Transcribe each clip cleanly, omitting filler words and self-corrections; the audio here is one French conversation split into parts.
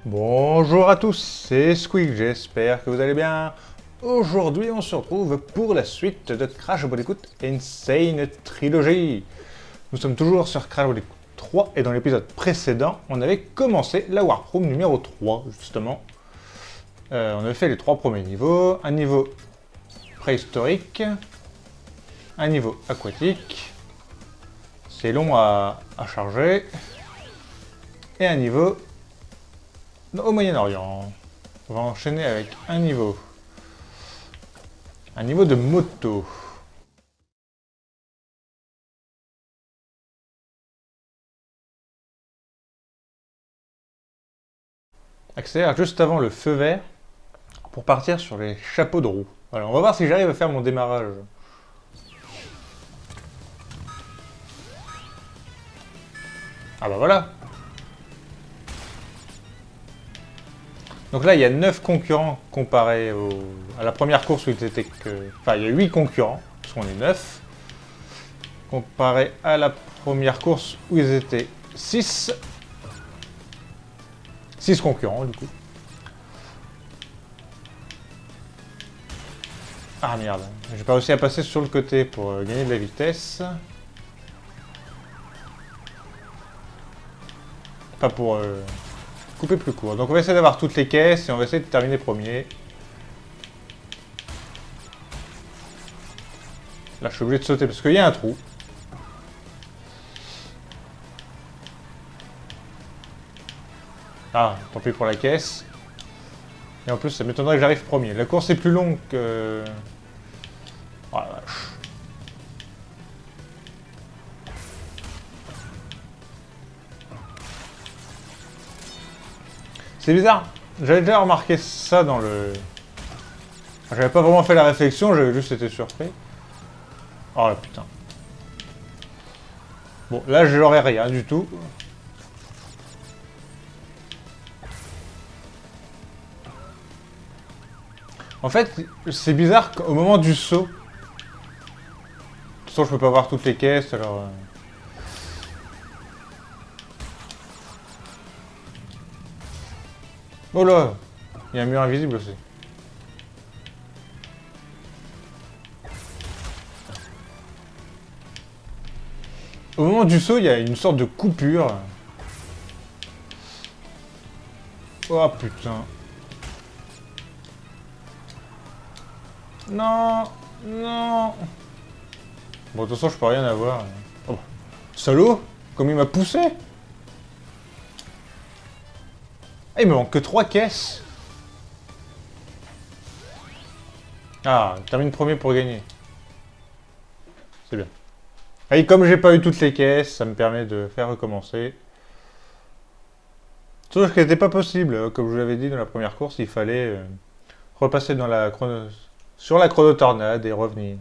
Bonjour à tous, c'est Squeak, j'espère que vous allez bien. Aujourd'hui, on se retrouve pour la suite de Crash Bandicoot Insane Trilogy. Nous sommes toujours sur Crash Bandicoot 3 et dans l'épisode précédent, on avait commencé la Warp Room numéro 3, justement. On avait fait les 3 premiers niveaux, un niveau préhistorique, un niveau aquatique, c'est long à charger, et un niveau au Moyen-Orient. On va enchaîner avec un niveau de moto. Accélère juste avant le feu vert pour partir sur les chapeaux de roue. Alors on va voir si j'arrive à faire mon démarrage. Ah bah voilà. Donc là il y a 9 concurrents comparé à la première course où il était que... Enfin il y a 8 concurrents, parce qu'on est 9. Comparé à la première course où ils étaient 6. 6 concurrents du coup. Ah merde, j'ai pas réussi à passer sur le côté pour gagner de la vitesse. Pas pour couper plus court. Donc on va essayer d'avoir toutes les caisses et on va essayer de terminer premier. Là je suis obligé de sauter parce qu'il y a un trou. Ah, tant pis pour la caisse. Et en plus ça m'étonnerait que j'arrive premier. La course est plus longue que... Oh la vache. C'est bizarre. J'avais déjà remarqué ça dans le... J'avais pas vraiment fait la réflexion, j'avais juste été surpris. Oh la putain. Bon, là j'aurais rien du tout. En fait, c'est bizarre qu'au moment du saut... De toute façon, je peux pas voir toutes les caisses, alors... Oh là! Il y a un mur invisible aussi. Au moment du saut, il y a une sorte de coupure. Oh putain. Non! Non! Bon, de toute façon, je peux rien avoir. Oh. Salaud! Comme il m'a poussé! Ah, il me manque que 3 caisses! Ah, termine premier pour gagner. C'est bien. Et comme j'ai pas eu toutes les caisses, ça me permet de faire recommencer. Sauf que n'était pas possible, comme je vous l'avais dit dans la première course, il fallait repasser dans la sur la chronotornade et revenir.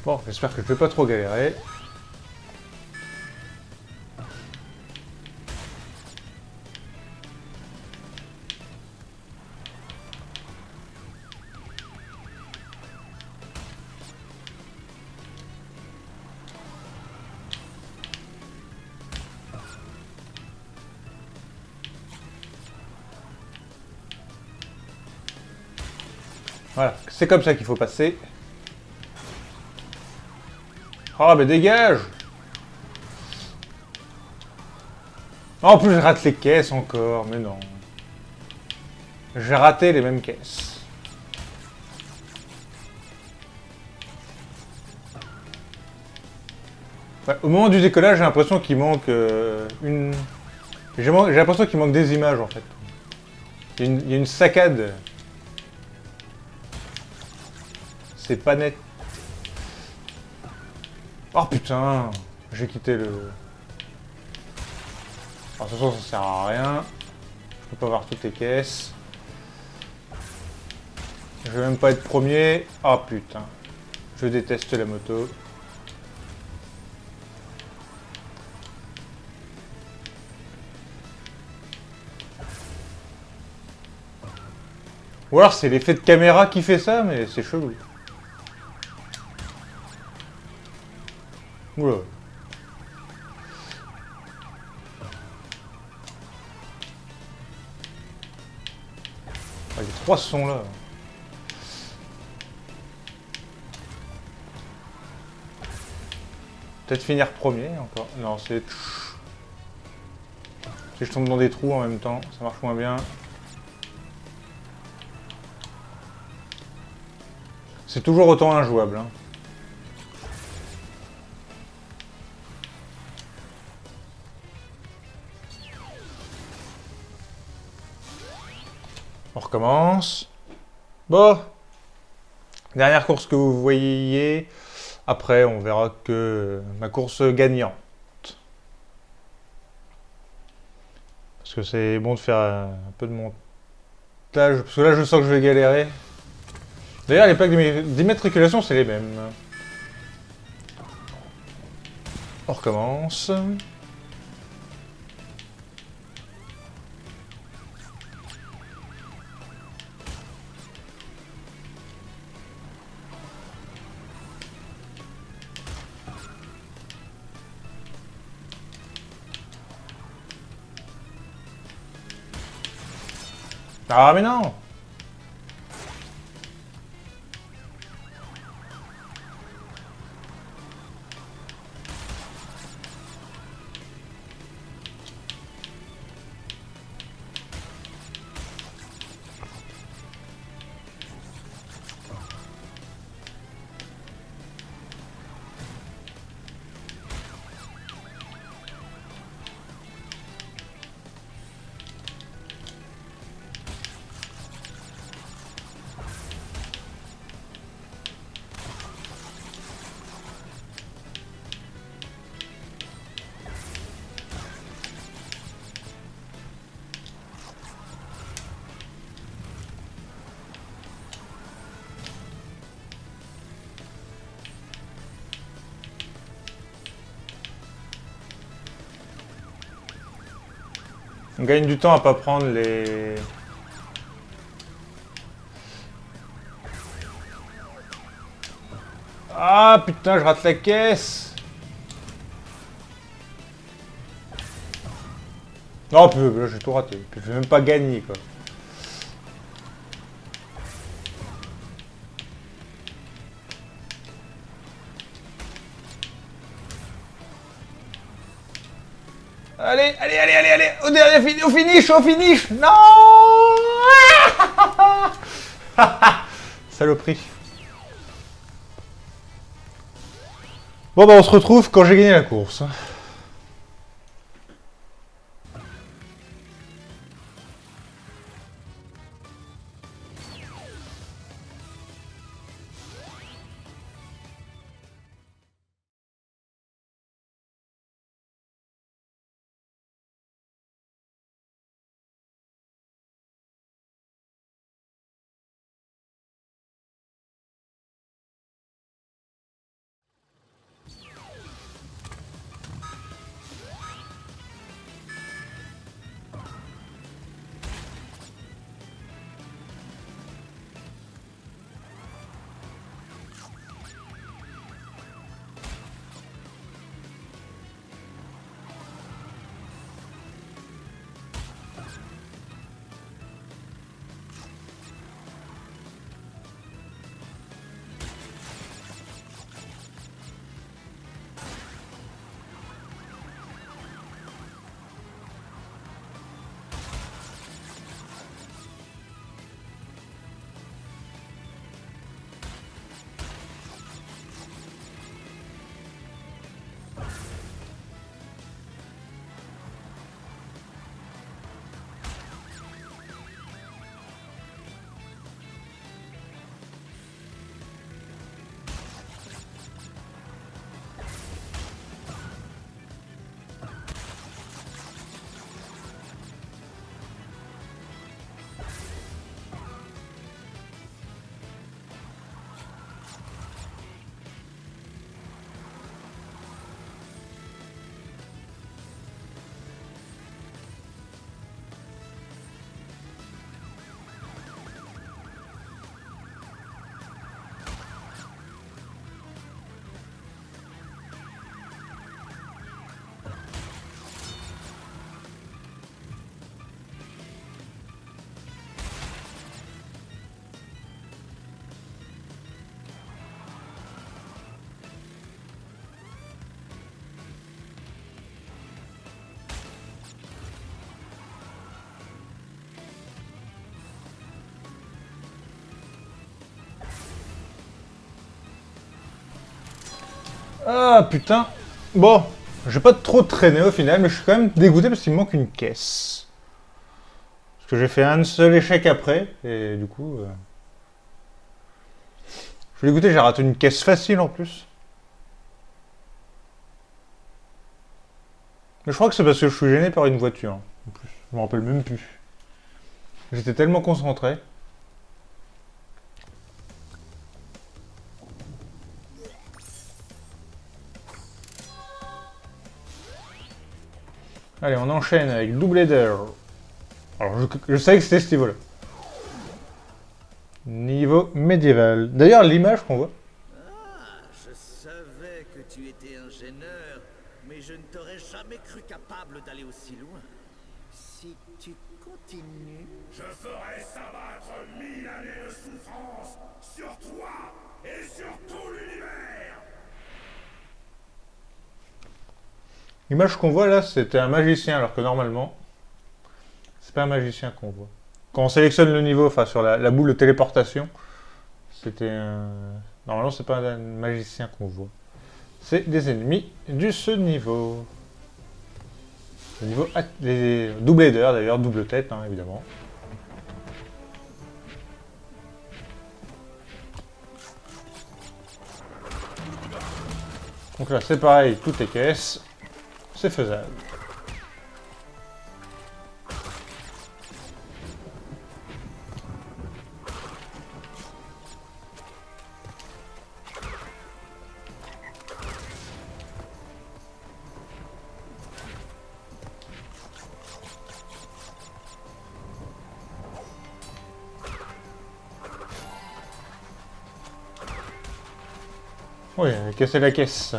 Bon, j'espère que je vais pas trop galérer. Voilà, c'est comme ça qu'il faut passer. Oh, mais dégage! Oh, en plus, je rate les caisses encore, mais non. J'ai raté les mêmes caisses. Ouais, au moment du décollage, j'ai l'impression qu'il manque une... J'ai l'impression qu'il manque des images, en fait. Il y a une saccade. C'est pas net. Oh putain, j'ai quitté le... Alors, de toute façon, ça sert à rien. Je peux pas voir toutes les caisses. Je vais même pas être premier. Oh putain. Je déteste la moto. Ou alors c'est l'effet de caméra qui fait ça, mais c'est chelou. Oula. Les trois sont là. Peut-être finir premier encore. Non, c'est... Si je tombe dans des trous en même temps, ça marche moins bien. C'est toujours autant injouable. Hein. On recommence. Bon. Dernière course que vous voyez. Après, on verra que ma course gagnante. Parce que c'est bon de faire un peu de montage. Parce que là, je sens que je vais galérer. D'ailleurs, les plaques d'immatriculation, c'est les mêmes. On recommence. Ah, mais non! On gagne du temps à pas prendre les... Ah putain, je rate la caisse! Non, là j'ai tout raté. Je vais même pas gagner quoi. Allez, allez, allez, allez, allez! Au dernier au finish, au finish! Non! Saloperie. Bon bah on se retrouve quand j'ai gagné la course. Ah putain. Bon, j'ai pas trop traîné au final, mais je suis quand même dégoûté parce qu'il me manque une caisse. Parce que j'ai fait un seul échec après, et du coup... Je suis dégoûté, j'ai raté une caisse facile en plus. Mais je crois que c'est parce que je suis gêné par une voiture. En plus, je me rappelle même plus. J'étais tellement concentré. Allez, on enchaîne avec double header. Alors, je savais que c'était ce niveau-là. Niveau médiéval. D'ailleurs, l'image qu'on voit. Ah, je savais que tu étais ingénieur, mais je ne t'aurais jamais cru capable d'aller aussi loin. Si tu continues... Je ferai s'abattre 1000 années de souffrance sur toi et sur tout l'univers. L'image qu'on voit là, c'était un magicien, alors que normalement, c'est pas un magicien qu'on voit. Quand on sélectionne le niveau, enfin sur la boule de téléportation, c'était un... Normalement, c'est pas un magicien qu'on voit. C'est des ennemis de ce niveau. Le niveau les double header d'ailleurs, double tête, hein, évidemment. Donc là, c'est pareil, toutes les caisses, c'est faisable. Oui, casser la caisse.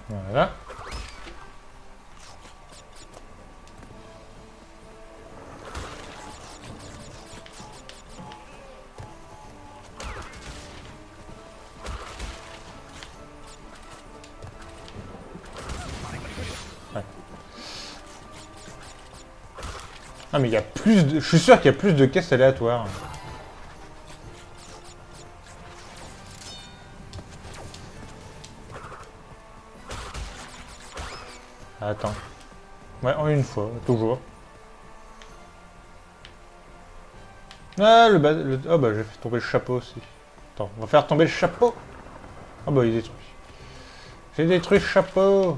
Voilà. Ouais. Ah mais il y a plus de... Je suis sûr qu'il y a plus de caisses aléatoires. Attends. Ouais, en une fois, toujours. Ah, oh bah j'ai fait tomber le chapeau aussi. Attends, on va faire tomber le chapeau. Ah bah il est détruit. J'ai détruit le chapeau.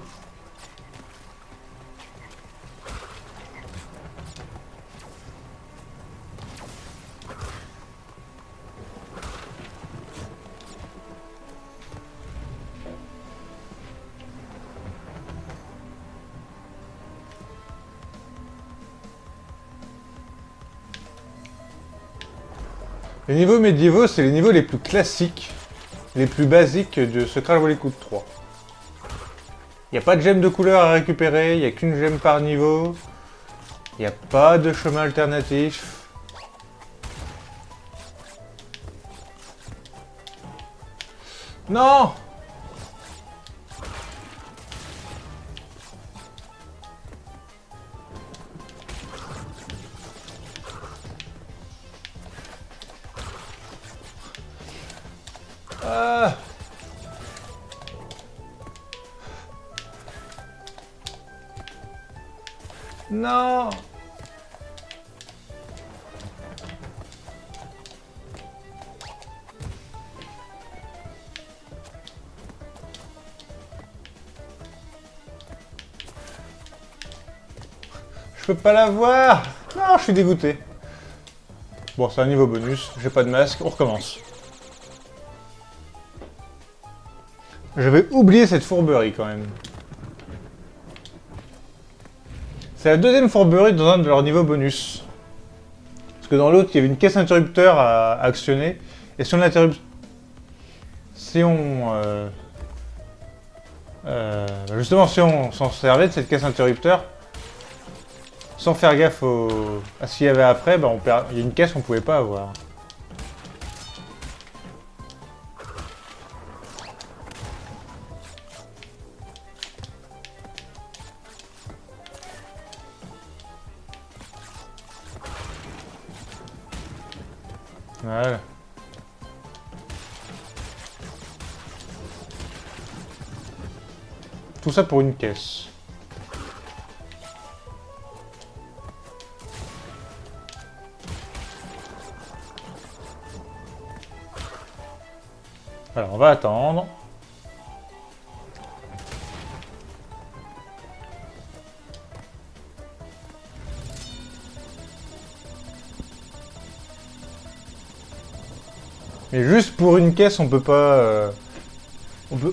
Les niveaux médiévaux, c'est les niveaux les plus classiques, les plus basiques de ce Crash Bandicoot 3. Il n'y a pas de gemme de couleur à récupérer, il n'y a qu'une gemme par niveau. Il n'y a pas de chemin alternatif. Non! Ah! Non! Je peux pas l'avoir! Non, je suis dégoûté. Bon, c'est un niveau bonus, j'ai pas de masque, on recommence. J'avais oublié cette fourberie quand même. C'est la deuxième fourberie dans un de leurs niveaux bonus. Parce que dans l'autre, il y avait une caisse interrupteur à actionner. Et si on l'interrupte... Si on... justement, si on s'en servait de cette caisse interrupteur, sans faire gaffe à ce qu'il y avait après, bah il y a une caisse qu'on pouvait pas avoir. Voilà. Tout ça pour une caisse. Alors, on va attendre. Mais juste pour une caisse, on peut pas...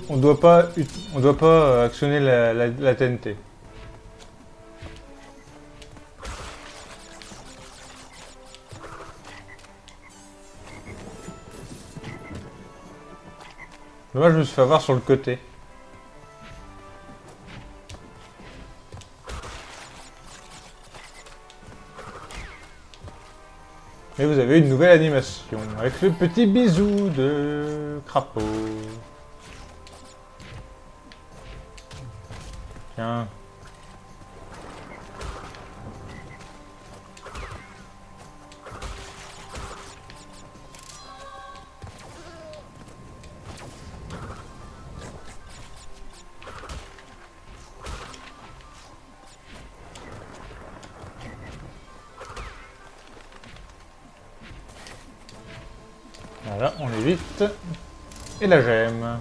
on doit pas actionner la TNT. Dommage, je me suis fait avoir sur le côté. Et vous avez une nouvelle animation avec le petit bisou de crapaud. Tiens. Voilà, on évite. Et la gemme.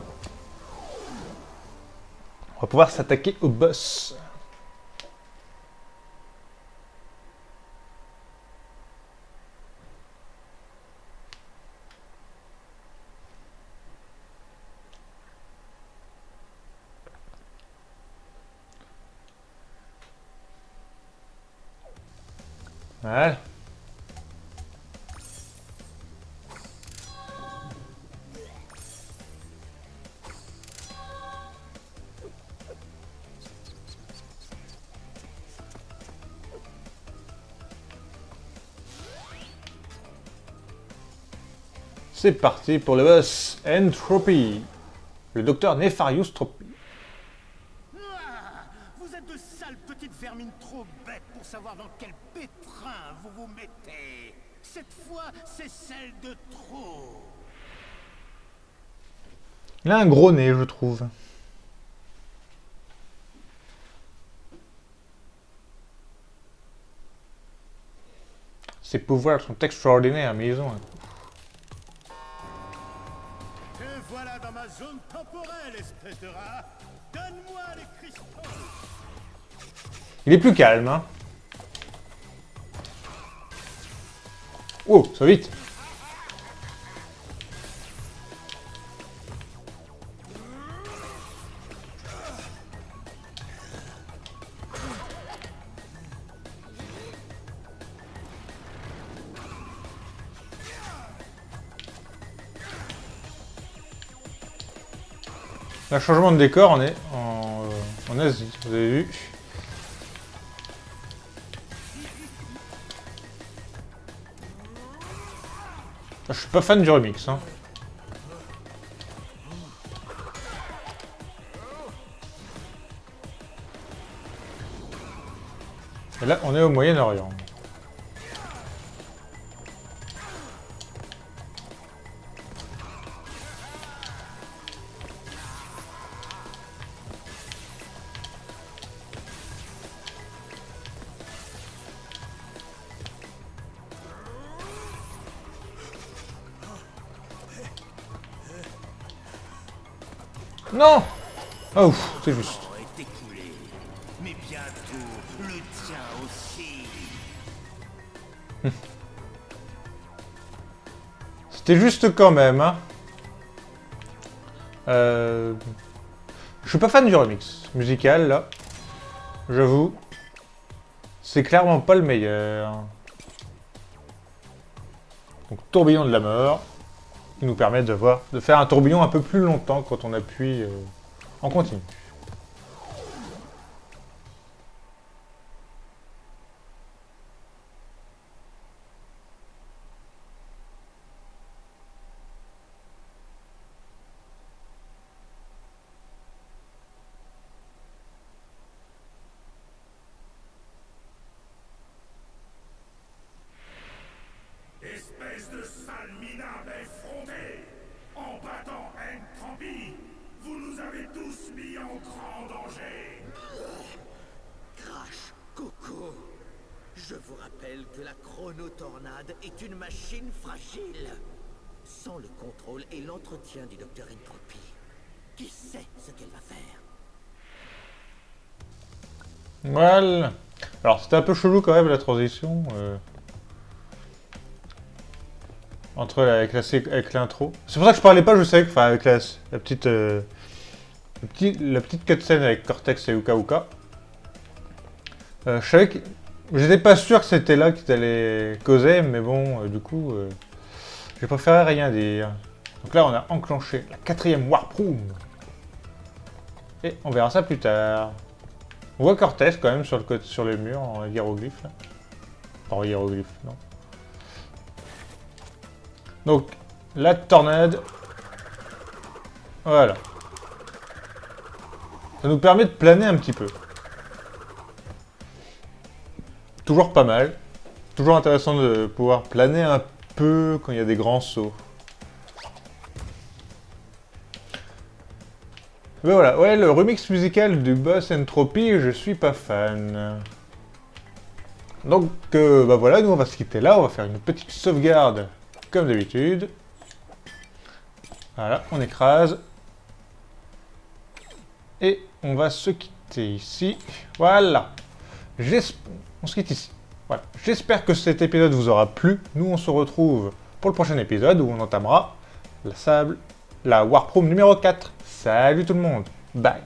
On va pouvoir s'attaquer au boss. Voilà. C'est parti pour le boss Entropy. Le docteur Nefarious Tropy. Ah, vous êtes de sales petites vermines trop bêtes pour savoir dans quel pétrin vous vous mettez. Cette fois, c'est celle de trop. Il a un gros nez, je trouve. Ses pouvoirs sont extraordinaires, mais ils ont un... Te voilà dans ma zone temporelle, espèce de rat. Donne-moi les cristaux. Il est plus calme, hein. Oh, ça va vite. Un changement de décor, on est en Asie, vous avez vu. Je suis pas fan du remix, hein. Et là, on est au Moyen-Orient. Non! Oh, c'est juste. Est écoulé, mais bientôt le tien aussi. C'était juste quand même, hein. Je suis pas fan du remix musical, là. J'avoue. C'est clairement pas le meilleur. Donc, tourbillon de la mort. Qui nous permet de faire un tourbillon un peu plus longtemps quand on appuie en continu. Espèce de sale Je vous rappelle que la chronotornade est une machine fragile. Sans le contrôle et l'entretien du docteur Entropy, qui sait ce qu'elle va faire? Voilà. Alors c'était un peu chelou quand même la transition. Avec l'intro. C'est pour ça que je parlais pas, je savais que, enfin, avec la petite cutscene avec Cortex et Uka Uka. Je savais que j'étais pas sûr que c'était là qu'ils allaient causer, mais bon, du coup, j'ai préféré rien dire. Donc là, on a enclenché la 4e Warp Room. Et on verra ça plus tard. On voit Cortex quand même sur les murs en hiéroglyphe. Là. Pas en hiéroglyphe, non. Donc, la tornade. Voilà. Ça nous permet de planer un petit peu. Toujours pas mal. Toujours intéressant de pouvoir planer un peu quand il y a des grands sauts. Mais voilà, ouais, le remix musical du boss Entropy, je suis pas fan. Donc, bah voilà, nous on va se quitter là, on va faire une petite sauvegarde, comme d'habitude. Voilà, on écrase. Et on va se quitter ici. Voilà. On se quitte ici. Voilà. J'espère que cet épisode vous aura plu. Nous, on se retrouve pour le prochain épisode où on entamera la Warp Room numéro 4. Salut tout le monde. Bye.